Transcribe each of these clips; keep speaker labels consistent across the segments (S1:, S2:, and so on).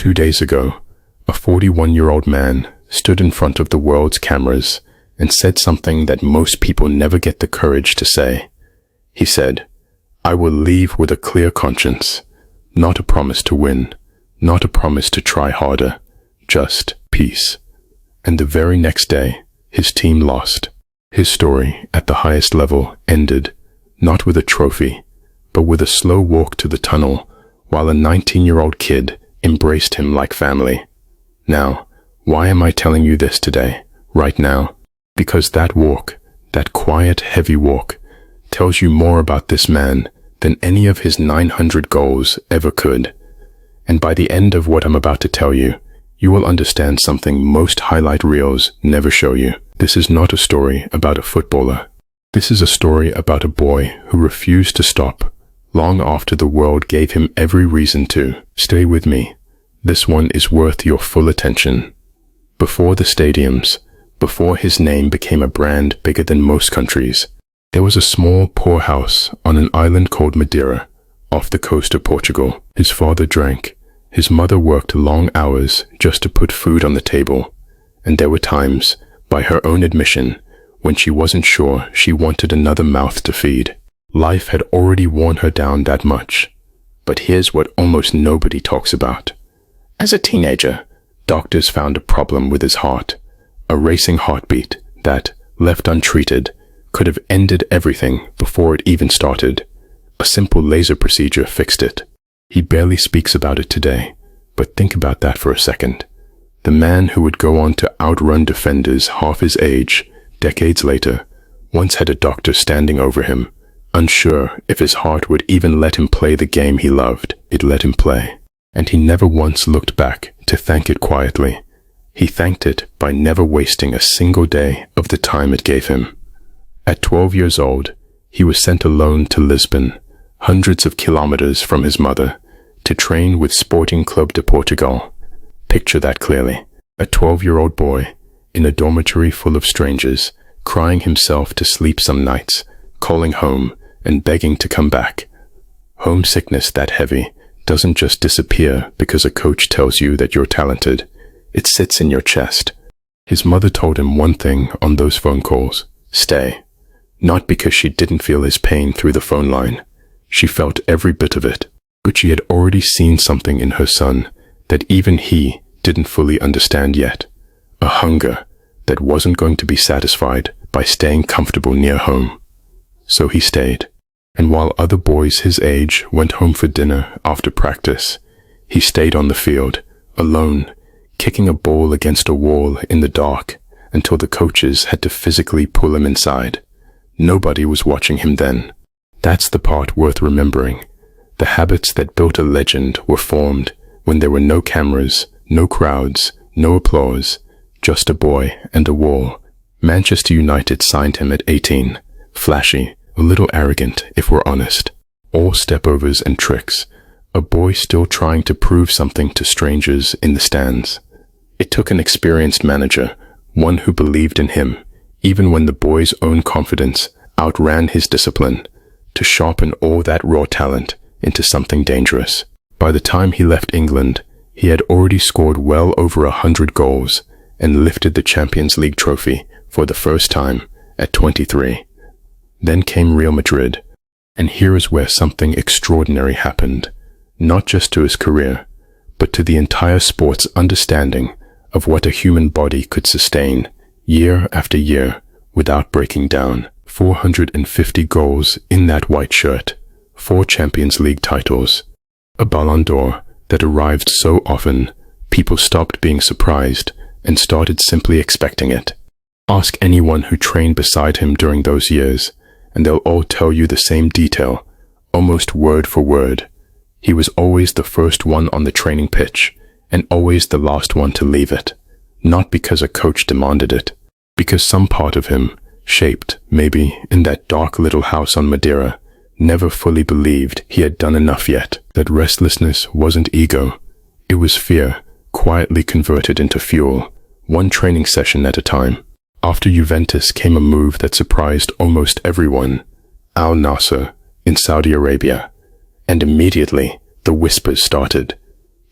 S1: 2 days ago, a 41-year-old man stood in front of the world's cameras and said something that most people never get the courage to say. He said, "I will leave with a clear conscience, not a promise to win, not a promise to try harder, just peace." And the very next day, his team lost. His story at the highest level ended, not with a trophy, but with a slow walk to the tunnel while a 19-year-old kid embraced him like family. Now, why am I telling you this today, right now? Because that walk, that quiet, heavy walk, tells you more about this man than any of his 900 goals ever could. And by the end of what I'm about to tell you, you will understand something most highlight reels never show you. This is not a story about a footballer. This is a story about a boy who refused to stop long after the world gave him every reason to. Stay with me. This one is worth your full attention. Before the stadiums, before his name became a brand bigger than most countries, there was a small, poor house on an island called Madeira, off the coast of Portugal. His father drank. His mother worked long hours just to put food on the table, and there were times, by her own admission, when she wasn't sure she wanted another mouth to feed. Life had already worn her down that much. But here's what almost nobody talks about. As a teenager, doctors found a problem with his heart, a racing heartbeat that, left untreated, could have ended everything before it even started. A simple laser procedure fixed it. He barely speaks about it today, but think about that for a second. The man who would go on to outrun defenders half his age, decades later, once had a doctor standing over him, unsure if his heart would even let him play the game he loved. It let him play, and he never once looked back to thank it quietly. He thanked it by never wasting a single day of the time it gave him. At 12 years old, he was sent alone to Lisbon, hundreds of kilometers from his mother, to train with Sporting Club de Portugal. Picture that clearly. A 12-year-old boy, in a dormitory full of strangers, crying himself to sleep some nights, calling home and begging to come back. Homesickness that heavy doesn't just disappear because a coach tells you that you're talented. It sits in your chest. His mother told him one thing on those phone calls: stay. Not because she didn't feel his pain through the phone line. She felt every bit of it, but she had already seen something in her son that even he didn't fully understand yet. A hunger that wasn't going to be satisfied by staying comfortable near home. So he stayed, and while other boys his age went home for dinner after practice, he stayed on the field, alone, kicking a ball against a wall in the dark until the coaches had to physically pull him inside. Nobody was watching him then. That's the part worth remembering. The habits that built a legend were formed when there were no cameras, no crowds, no applause, just a boy and a wall. Manchester United signed him at 18, flashy, a little arrogant if we're honest, all stepovers and tricks, a boy still trying to prove something to strangers in the stands. It took an experienced manager, one who believed in him, even when the boy's own confidence outran his discipline, to sharpen all that raw talent into something dangerous. By the time he left England, he had already scored well over 100 goals and lifted the Champions League trophy for the first time at 23. Then came Real Madrid, and here is where something extraordinary happened, not just to his career, but to the entire sport's understanding of what a human body could sustain year after year without breaking down. 450 goals in that white shirt, 4 Champions League titles, a Ballon d'Or that arrived so often, people stopped being surprised and started simply expecting it. Ask anyone who trained beside him during those years, and they'll all tell you the same detail, almost word for word. He was always the first one on the training pitch, and always the last one to leave it, not because a coach demanded it, because some part of him, shaped, maybe, in that dark little house on Madeira, never fully believed he had done enough yet. That restlessness wasn't ego. It was fear, quietly converted into fuel, one training session at a time. After Juventus came a move that surprised almost everyone, Al Nassr in Saudi Arabia, and immediately the whispers started.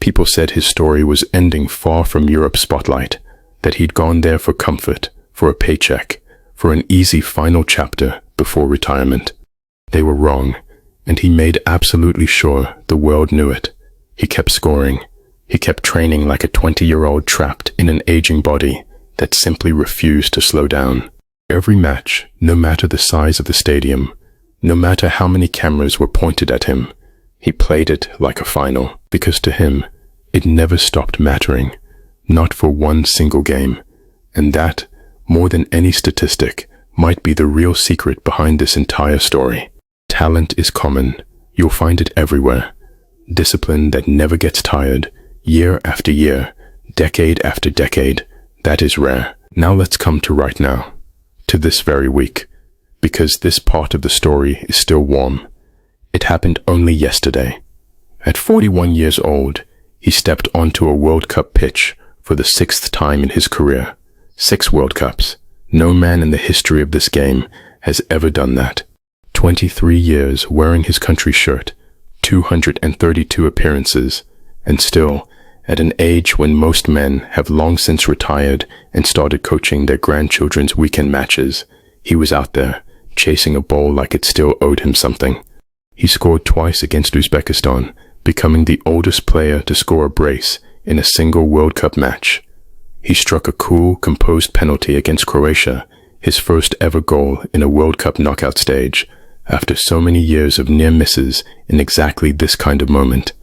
S1: People said his story was ending far from Europe's spotlight, that he'd gone there for comfort, for a paycheck, for an easy final chapter before retirement. They were wrong, and he made absolutely sure the world knew it. He kept scoring. He kept training like a 20-year-old trapped in an aging body that simply refused to slow down. Every match, no matter the size of the stadium, no matter how many cameras were pointed at him, he played it like a final, because to him, it never stopped mattering, not for one single game. And that, more than any statistic, might be the real secret behind this entire story. Talent is common. You'll find it everywhere. Discipline that never gets tired, year after year, decade after decade, that is rare. Now let's come to right now, to this very week, because this part of the story is still warm. It happened only yesterday. At 41 years old, he stepped onto a World Cup pitch for the 6th time in his career. 6 World Cups. No man in the history of this game has ever done that. 23 years wearing his country's shirt, 232 appearances, and still, at an age when most men have long since retired and started coaching their grandchildren's weekend matches, he was out there, chasing a ball like it still owed him something. He scored twice against Uzbekistan, becoming the oldest player to score a brace in a single World Cup match. He struck a cool, composed penalty against Croatia, his first ever goal in a World Cup knockout stage, after so many years of near misses in exactly this kind of moment.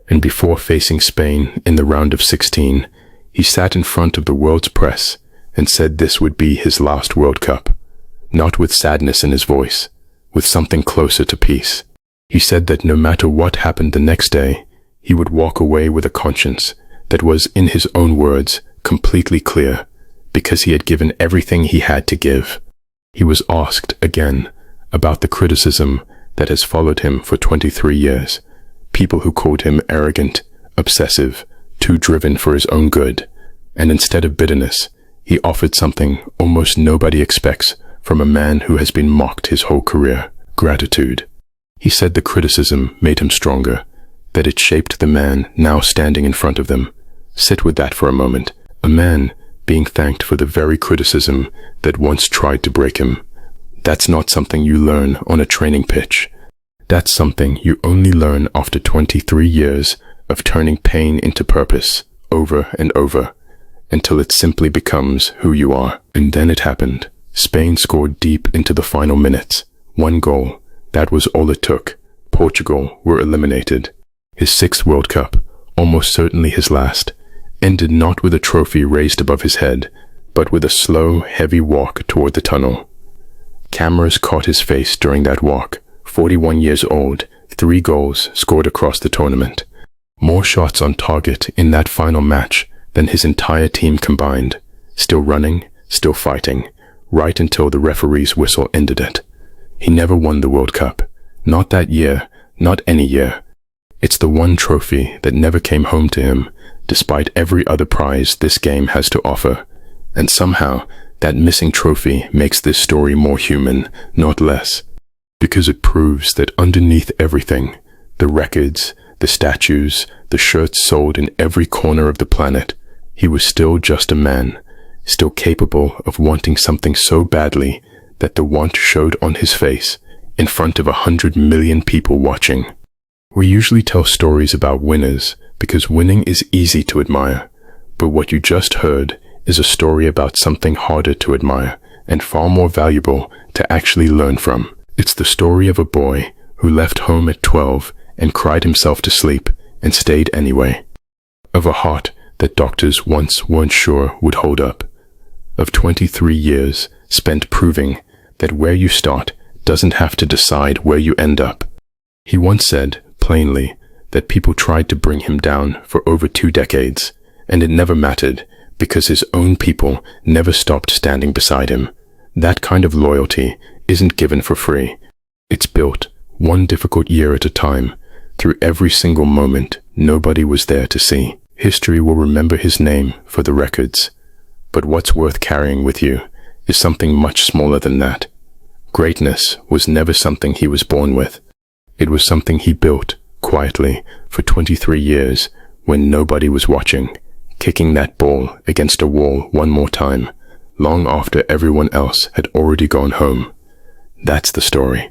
S1: And before facing Spain in the round of 16, he sat in front of the world's press and said this would be his last World Cup, not with sadness in his voice, with something closer to peace. He said that no matter what happened the next day, he would walk away with a conscience that was, in his own words, completely clear, because he had given everything he had to give. He was asked again about the criticism that has followed him for 23 years. People who called him arrogant, obsessive, too driven for his own good. And instead of bitterness, he offered something almost nobody expects from a man who has been mocked his whole career: gratitude. He said the criticism made him stronger, that it shaped the man now standing in front of them. Sit with that for a moment. A man being thanked for the very criticism that once tried to break him. That's not something you learn on a training pitch. That's something you only learn after 23 years of turning pain into purpose, over and over, until it simply becomes who you are. And then it happened. Spain scored deep into the final minutes. 1 goal. That was all it took. Portugal were eliminated. His 6th World Cup, almost certainly his last, ended not with a trophy raised above his head, but with a slow, heavy walk toward the tunnel. Cameras caught his face during that walk. 41 years old, 3 goals scored across the tournament. More shots on target in that final match than his entire team combined. Still running, still fighting, right until the referee's whistle ended it. He never won the World Cup. Not that year, not any year. It's the one trophy that never came home to him, despite every other prize this game has to offer. And somehow, that missing trophy makes this story more human, not less. Because it proves that underneath everything, the records, the statues, the shirts sold in every corner of the planet, he was still just a man, still capable of wanting something so badly that the want showed on his face, in front of 100 million people watching. We usually tell stories about winners because winning is easy to admire, but what you just heard is a story about something harder to admire and far more valuable to actually learn from. It's the story of a boy who left home at 12 and cried himself to sleep and stayed anyway. Of a heart that doctors once weren't sure would hold up. Of 23 years spent proving that where you start doesn't have to decide where you end up. He once said, plainly, that people tried to bring him down for over 2 decades, and it never mattered because his own people never stopped standing beside him. That kind of loyalty isn't given for free. It's built one difficult year at a time, through every single moment nobody was there to see. History will remember his name for the records, but what's worth carrying with you is something much smaller than that. Greatness was never something he was born with. It was something he built quietly for 23 years when nobody was watching, kicking that ball against a wall one more time, long after everyone else had already gone home. That's the story.